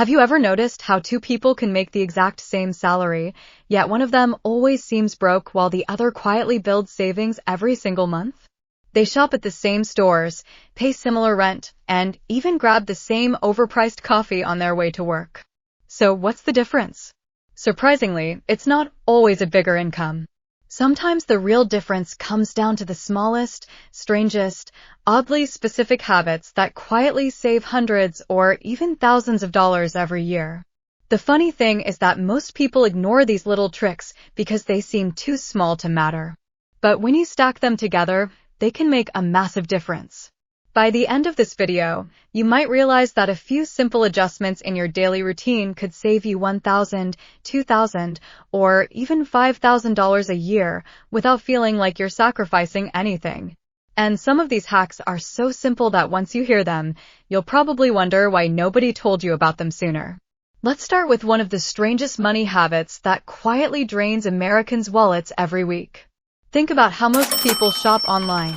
Have you ever noticed how two people can make the exact same salary, yet one of them always seems broke while the other quietly builds savings every single month? They shop at the same stores, pay similar rent, and even grab the same overpriced coffee on their way to work. So what's the difference? Surprisingly, it's not always a bigger income. Sometimes the real difference comes down to the smallest, strangest, oddly specific habits that quietly save hundreds or even thousands of dollars every year. The funny thing is that most people ignore these little tricks because they seem too small to matter. But when you stack them together, they can make a massive difference. By the end of this video, you might realize that a few simple adjustments in your daily routine could save you $1,000, $2,000, or even $5,000 a year without feeling like you're sacrificing anything. And some of these hacks are so simple that once you hear them, you'll probably wonder why nobody told you about them sooner. Let's start with one of the strangest money habits that quietly drains Americans' wallets every week. Think about how most people shop online.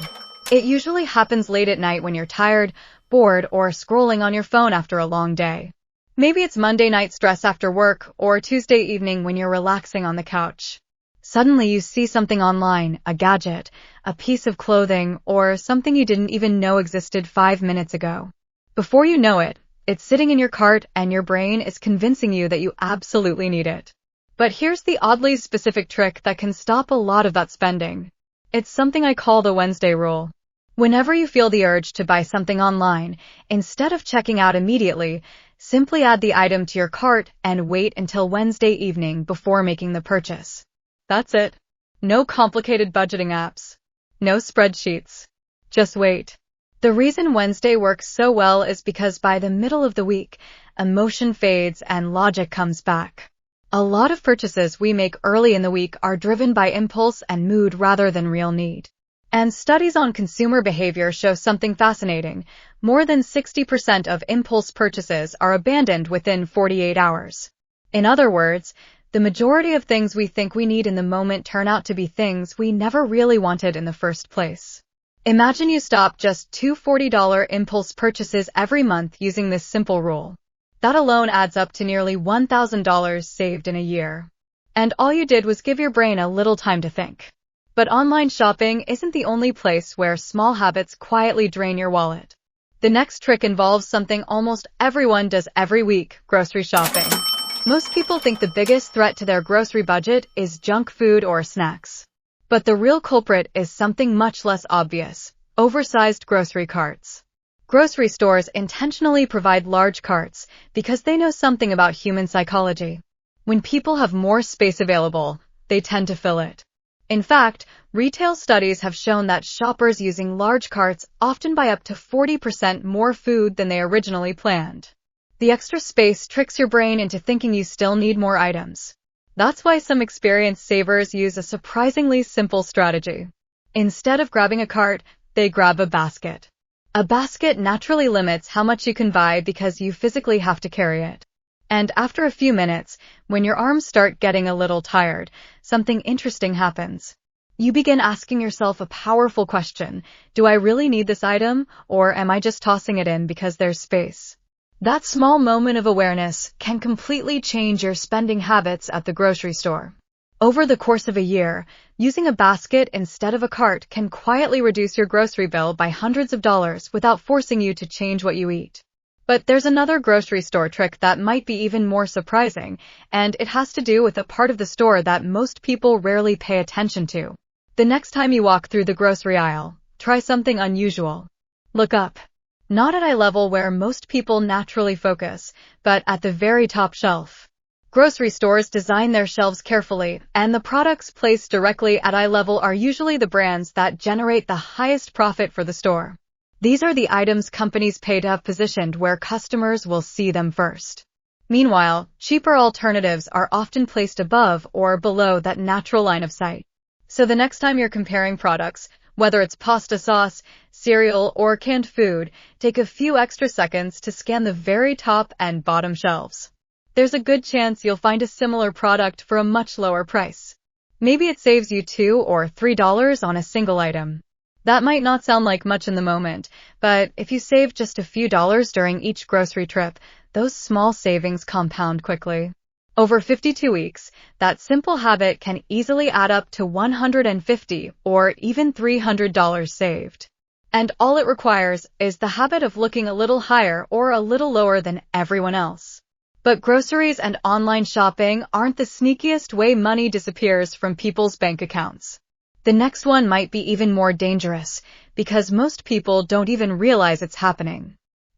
It usually happens late at night when you're tired, bored, or scrolling on your phone after a long day. Maybe it's Monday night stress after work, or Tuesday evening when you're relaxing on the couch. Suddenly you see something online, a gadget, a piece of clothing, or something you didn't even know existed 5 minutes ago. Before you know it, it's sitting in your cart and your brain is convincing you that you absolutely need it. But here's the oddly specific trick that can stop a lot of that spending. It's something I call the Wednesday rule. Whenever you feel the urge to buy something online, instead of checking out immediately, simply add the item to your cart and wait until Wednesday evening before making the purchase. That's it. No complicated budgeting apps. No spreadsheets. Just wait. The reason Wednesday works so well is because by the middle of the week, emotion fades and logic comes back. A lot of purchases we make early in the week are driven by impulse and mood rather than real need. And studies on consumer behavior show something fascinating. More than 60% of impulse purchases are abandoned within 48 hours. In other words, the majority of things we think we need in the moment turn out to be things we never really wanted in the first place. Imagine you stop just two $40 impulse purchases every month using this simple rule. That alone adds up to nearly $1,000 saved in a year. And all you did was give your brain a little time to think. But online shopping isn't the only place where small habits quietly drain your wallet. The next trick involves something almost everyone does every week: grocery shopping. Most people think the biggest threat to their grocery budget is junk food or snacks. But the real culprit is something much less obvious: oversized grocery carts. Grocery stores intentionally provide large carts because they know something about human psychology. When people have more space available, they tend to fill it. In fact, retail studies have shown that shoppers using large carts often buy up to 40% more food than they originally planned. The extra space tricks your brain into thinking you still need more items. That's why some experienced savers use a surprisingly simple strategy. Instead of grabbing a cart, they grab a basket. A basket naturally limits how much you can buy because you physically have to carry it. And after a few minutes, when your arms start getting a little tired, something interesting happens. You begin asking yourself a powerful question: do I really need this item, or am I just tossing it in because there's space? That small moment of awareness can completely change your spending habits at the grocery store. Over the course of a year, using a basket instead of a cart can quietly reduce your grocery bill by hundreds of dollars without forcing you to change what you eat. But there's another grocery store trick that might be even more surprising, and it has to do with a part of the store that most people rarely pay attention to. The next time you walk through the grocery aisle, try something unusual. Look up. Not at eye level where most people naturally focus, but at the very top shelf. Grocery stores design their shelves carefully, and the products placed directly at eye level are usually the brands that generate the highest profit for the store. These are the items companies pay to have positioned where customers will see them first. Meanwhile, cheaper alternatives are often placed above or below that natural line of sight. So the next time you're comparing products, whether it's pasta sauce, cereal, or canned food, take a few extra seconds to scan the very top and bottom shelves. There's a good chance you'll find a similar product for a much lower price. Maybe it saves you $2 or $3 on a single item. That might not sound like much in the moment, but if you save just a few dollars during each grocery trip, those small savings compound quickly. Over 52 weeks, that simple habit can easily add up to $150 or even $300 saved. And all it requires is the habit of looking a little higher or a little lower than everyone else. But groceries and online shopping aren't the sneakiest way money disappears from people's bank accounts. The next one might be even more dangerous, because most people don't even realize it's happening.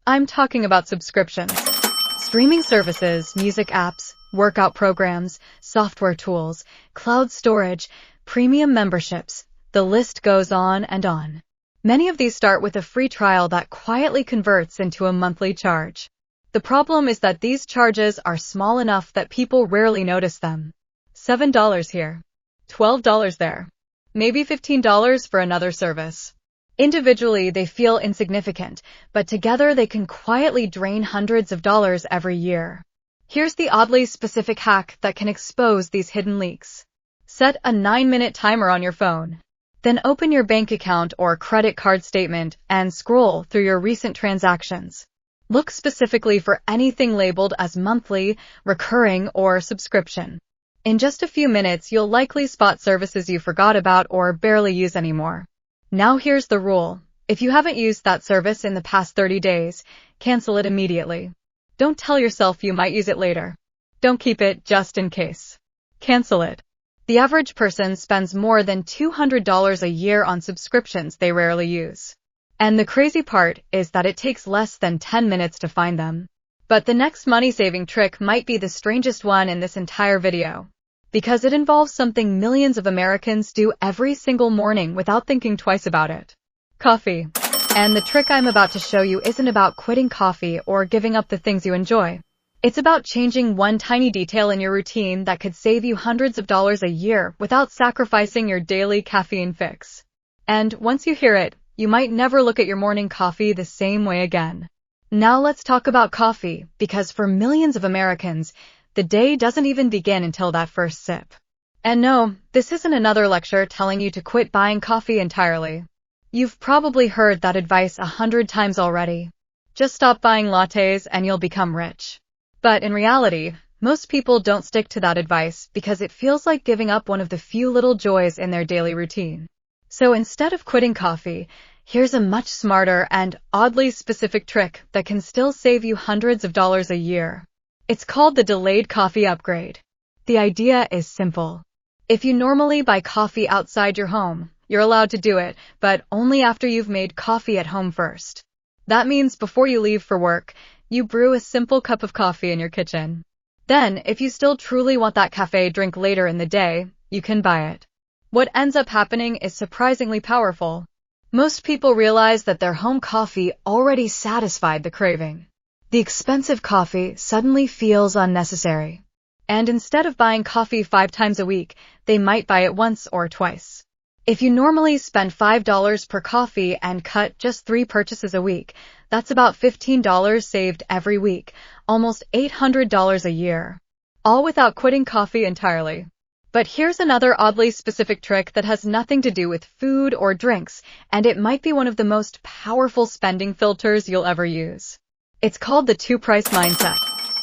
I'm talking about subscriptions. Streaming services, music apps, workout programs, software tools, cloud storage, premium memberships, the list goes on and on. Many of these start with a free trial that quietly converts into a monthly charge. The problem is that these charges are small enough that people rarely notice them. $7 here, $12 there, maybe $15 for another service. Individually, they feel insignificant, but together they can quietly drain hundreds of dollars every year. Here's the oddly specific hack that can expose these hidden leaks. Set a 9-minute timer on your phone. Then open your bank account or credit card statement and scroll through your recent transactions. Look specifically for anything labeled as monthly, recurring, or subscription. In just a few minutes, you'll likely spot services you forgot about or barely use anymore. Now here's the rule. If you haven't used that service in the past 30 days, cancel it immediately. Don't tell yourself you might use it later. Don't keep it just in case. Cancel it. The average person spends more than $200 a year on subscriptions they rarely use. And the crazy part is that it takes less than 10 minutes to find them. But the next money-saving trick might be the strangest one in this entire video, because it involves something millions of Americans do every single morning without thinking twice about it. Coffee. And the trick I'm about to show you isn't about quitting coffee or giving up the things you enjoy. It's about changing one tiny detail in your routine that could save you hundreds of dollars a year without sacrificing your daily caffeine fix. And once you hear it, you might never look at your morning coffee the same way again. Now let's talk about coffee, because for millions of Americans, the day doesn't even begin until that first sip. And no, this isn't another lecture telling you to quit buying coffee entirely. You've probably heard that advice 100 times already. Just stop buying lattes and you'll become rich. But in reality, most people don't stick to that advice because it feels like giving up one of the few little joys in their daily routine. So instead of quitting coffee, here's a much smarter and oddly specific trick that can still save you hundreds of dollars a year. It's called the delayed coffee upgrade. The idea is simple. If you normally buy coffee outside your home, you're allowed to do it, but only after you've made coffee at home first. That means before you leave for work, you brew a simple cup of coffee in your kitchen. Then, if you still truly want that cafe drink later in the day, you can buy it. What ends up happening is surprisingly powerful. Most people realize that their home coffee already satisfied the craving. The expensive coffee suddenly feels unnecessary. And instead of buying coffee 5 times a week, they might buy it once or twice. If you normally spend $5 per coffee and cut just 3 purchases a week, that's about $15 saved every week, almost $800 a year. All without quitting coffee entirely. But here's another oddly specific trick that has nothing to do with food or drinks, and it might be one of the most powerful spending filters you'll ever use. It's called the two-price mindset.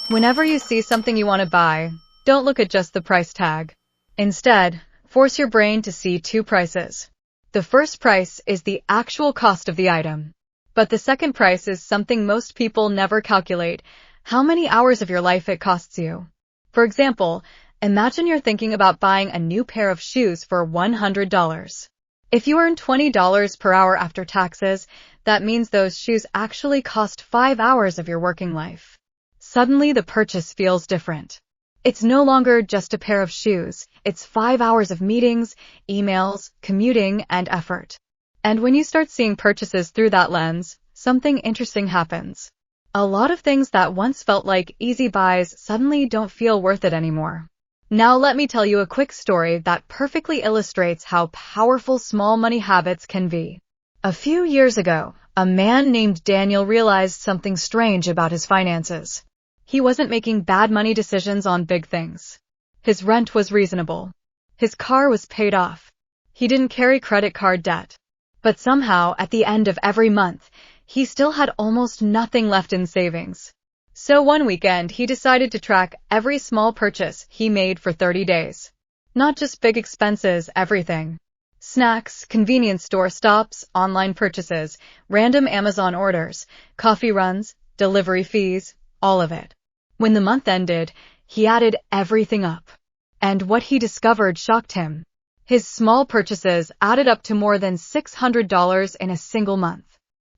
Whenever you see something you want to buy, don't look at just the price tag. Instead, force your brain to see 2 prices. The first price is the actual cost of the item. But the second price is something most people never calculate: how many hours of your life it costs you. For example, imagine you're thinking about buying a new pair of shoes for $100. If you earn $20 per hour after taxes, that means those shoes actually cost 5 hours of your working life. Suddenly, the purchase feels different. It's no longer just a pair of shoes, it's 5 hours of meetings, emails, commuting, and effort. And when you start seeing purchases through that lens, something interesting happens. A lot of things that once felt like easy buys suddenly don't feel worth it anymore. Now let me tell you a quick story that perfectly illustrates how powerful small money habits can be. A few years ago, a man named Daniel realized something strange about his finances. He wasn't making bad money decisions on big things. His rent was reasonable. His car was paid off. He didn't carry credit card debt. But somehow, at the end of every month, he still had almost nothing left in savings. So one weekend, he decided to track every small purchase he made for 30 days. Not just big expenses, everything. Snacks, convenience store stops, online purchases, random Amazon orders, coffee runs, delivery fees, all of it. When the month ended, he added everything up. And what he discovered shocked him. His small purchases added up to more than $600 in a single month.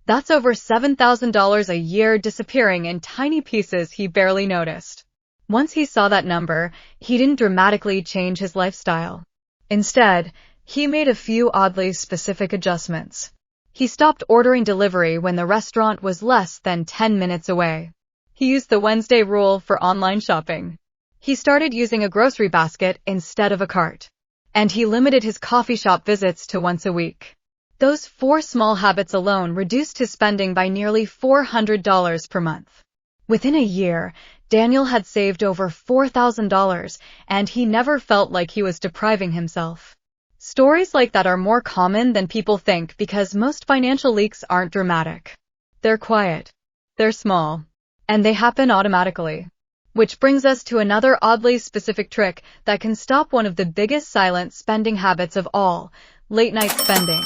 That's over $7,000 a year disappearing in tiny pieces he barely noticed. Once he saw that number, he didn't dramatically change his lifestyle. Instead, he made a few oddly specific adjustments. He stopped ordering delivery when the restaurant was less than 10 minutes away. He used the Wednesday rule for online shopping. He started using a grocery basket instead of a cart. And he limited his coffee shop visits to once a week. Those 4 small habits alone reduced his spending by nearly $400 per month. Within a year, Daniel had saved over $4,000, and he never felt like he was depriving himself. Stories like that are more common than people think because most financial leaks aren't dramatic. They're quiet. They're small. And they happen automatically. Which brings us to another oddly specific trick that can stop one of the biggest silent spending habits of all, late-night spending.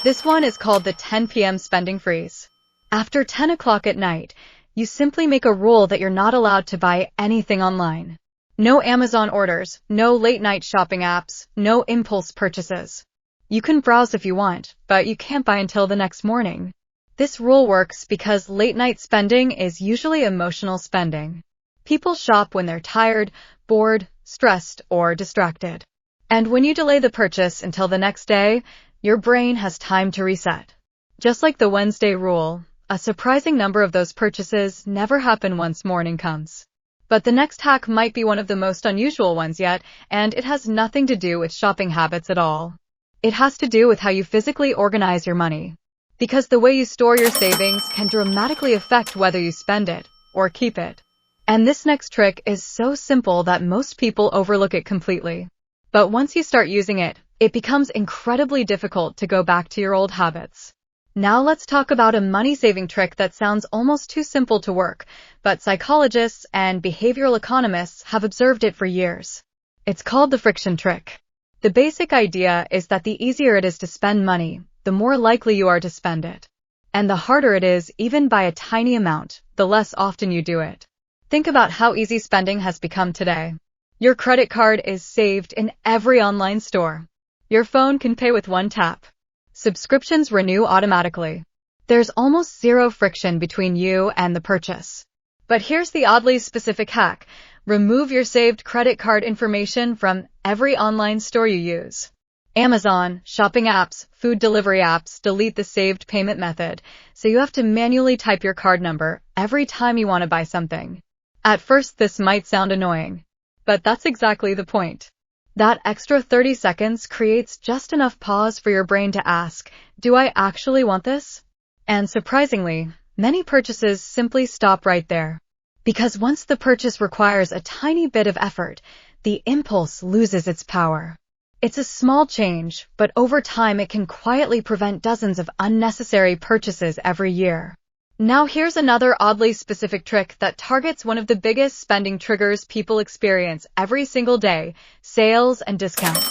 This one is called the 10 p.m. spending freeze. After 10 o'clock at night, you simply make a rule that you're not allowed to buy anything online. No Amazon orders, no late-night shopping apps, no impulse purchases. You can browse if you want, but you can't buy until the next morning. This rule works because late-night spending is usually emotional spending. People shop when they're tired, bored, stressed, or distracted. And when you delay the purchase until the next day, your brain has time to reset. Just like the Wednesday rule, a surprising number of those purchases never happen once morning comes. But the next hack might be one of the most unusual ones yet, and it has nothing to do with shopping habits at all. It has to do with how you physically organize your money. Because the way you store your savings can dramatically affect whether you spend it or keep it. And this next trick is so simple that most people overlook it completely. But once you start using it, it becomes incredibly difficult to go back to your old habits. Now let's talk about a money-saving trick that sounds almost too simple to work, but psychologists and behavioral economists have observed it for years. It's called the friction trick. The basic idea is that the easier it is to spend money, the more likely you are to spend it. And the harder it is, even by a tiny amount, the less often you do it. Think about how easy spending has become today. Your credit card is saved in every online store. Your phone can pay with one tap. Subscriptions renew automatically. There's almost zero friction between you and the purchase. But here's the oddly specific hack. Remove your saved credit card information from every online store you use. Amazon, shopping apps, food delivery apps delete the saved payment method, so you have to manually type your card number every time you want to buy something. At first, this might sound annoying, but that's exactly the point. That extra 30 seconds creates just enough pause for your brain to ask, do I actually want this? And surprisingly, many purchases simply stop right there. Because once the purchase requires a tiny bit of effort, the impulse loses its power. It's a small change, but over time it can quietly prevent dozens of unnecessary purchases every year. Now here's another oddly specific trick that targets one of the biggest spending triggers people experience every single day: sales and discounts.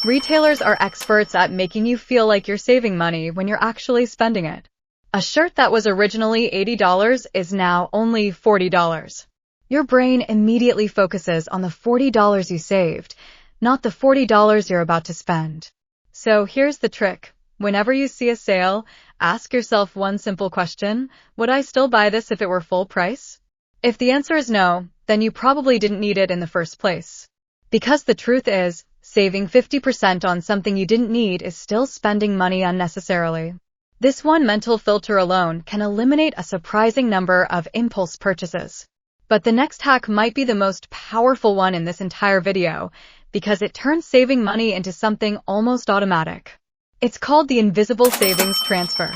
Retailers are experts at making you feel like you're saving money when you're actually spending it. A shirt that was originally $80 is now only $40. Your brain immediately focuses on the $40 you saved, not the $40 you're about to spend. So here's the trick. Whenever you see a sale, ask yourself one simple question: would I still buy this if it were full price? If the answer is no, then you probably didn't need it in the first place. Because the truth is, saving 50% on something you didn't need is still spending money unnecessarily. This one mental filter alone can eliminate a surprising number of impulse purchases. But the next hack might be the most powerful one in this entire video, because it turns saving money into something almost automatic. It's called the invisible savings transfer.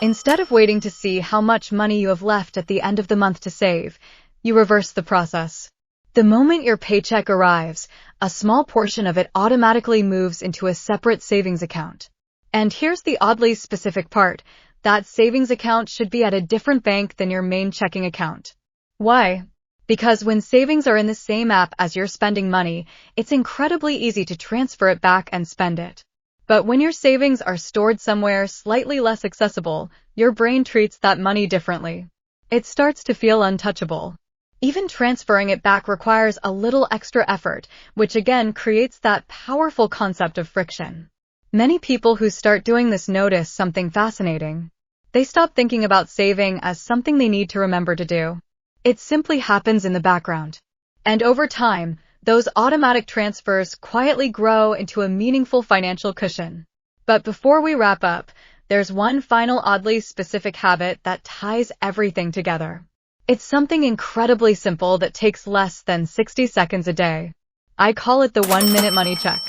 Instead of waiting to see how much money you have left at the end of the month to save, you reverse the process. The moment your paycheck arrives, a small portion of it automatically moves into a separate savings account. And here's the oddly specific part: that savings account should be at a different bank than your main checking account. Why? Because when savings are in the same app as you're spending money, it's incredibly easy to transfer it back and spend it. But when your savings are stored somewhere slightly less accessible, your brain treats that money differently. It starts to feel untouchable. Even transferring it back requires a little extra effort, which again creates that powerful concept of friction. Many people who start doing this notice something fascinating. They stop thinking about saving as something they need to remember to do. It simply happens in the background. And over time, those automatic transfers quietly grow into a meaningful financial cushion. But before we wrap up, there's one final oddly specific habit that ties everything together. It's something incredibly simple that takes less than 60 seconds a day. I call it the 1-minute money check.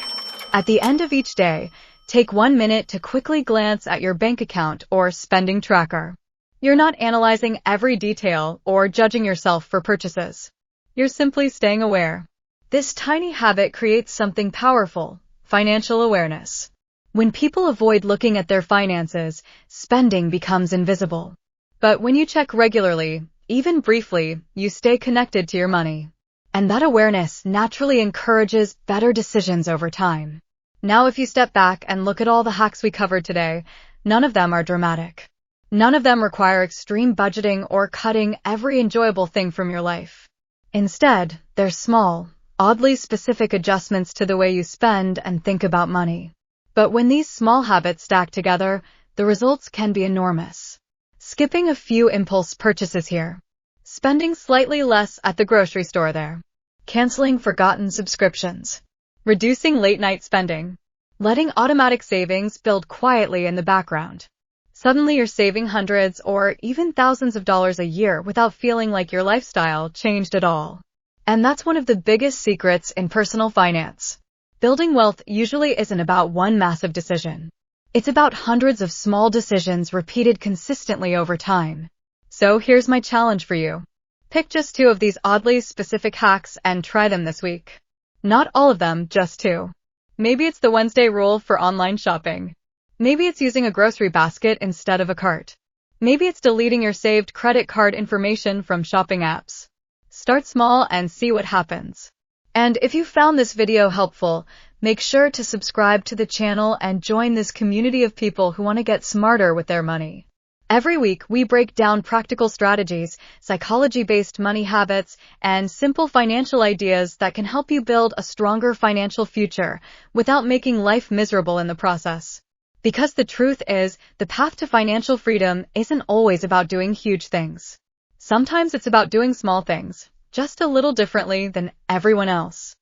At the end of each day, take 1 minute to quickly glance at your bank account or spending tracker. You're not analyzing every detail or judging yourself for purchases. You're simply staying aware. This tiny habit creates something powerful: financial awareness. When people avoid looking at their finances, spending becomes invisible. But when you check regularly, even briefly, you stay connected to your money. And that awareness naturally encourages better decisions over time. Now, if you step back and look at all the hacks we covered today, none of them are dramatic. None of them require extreme budgeting or cutting every enjoyable thing from your life. Instead, they're small, oddly specific adjustments to the way you spend and think about money. But when these small habits stack together, the results can be enormous. Skipping a few impulse purchases here. Spending slightly less at the grocery store there. Canceling forgotten subscriptions. Reducing late-night spending. Letting automatic savings build quietly in the background. Suddenly you're saving hundreds or even thousands of dollars a year without feeling like your lifestyle changed at all. And that's one of the biggest secrets in personal finance. Building wealth usually isn't about one massive decision. It's about hundreds of small decisions repeated consistently over time. So here's my challenge for you. Pick just 2 of these oddly specific hacks and try them this week. Not all of them, just 2. Maybe it's the Wednesday rule for online shopping. Maybe it's using a grocery basket instead of a cart. Maybe it's deleting your saved credit card information from shopping apps. Start small and see what happens. And if you found this video helpful, make sure to subscribe to the channel and join this community of people who want to get smarter with their money. Every week, we break down practical strategies, psychology-based money habits, and simple financial ideas that can help you build a stronger financial future without making life miserable in the process. Because the truth is, the path to financial freedom isn't always about doing huge things. Sometimes it's about doing small things, just a little differently than everyone else.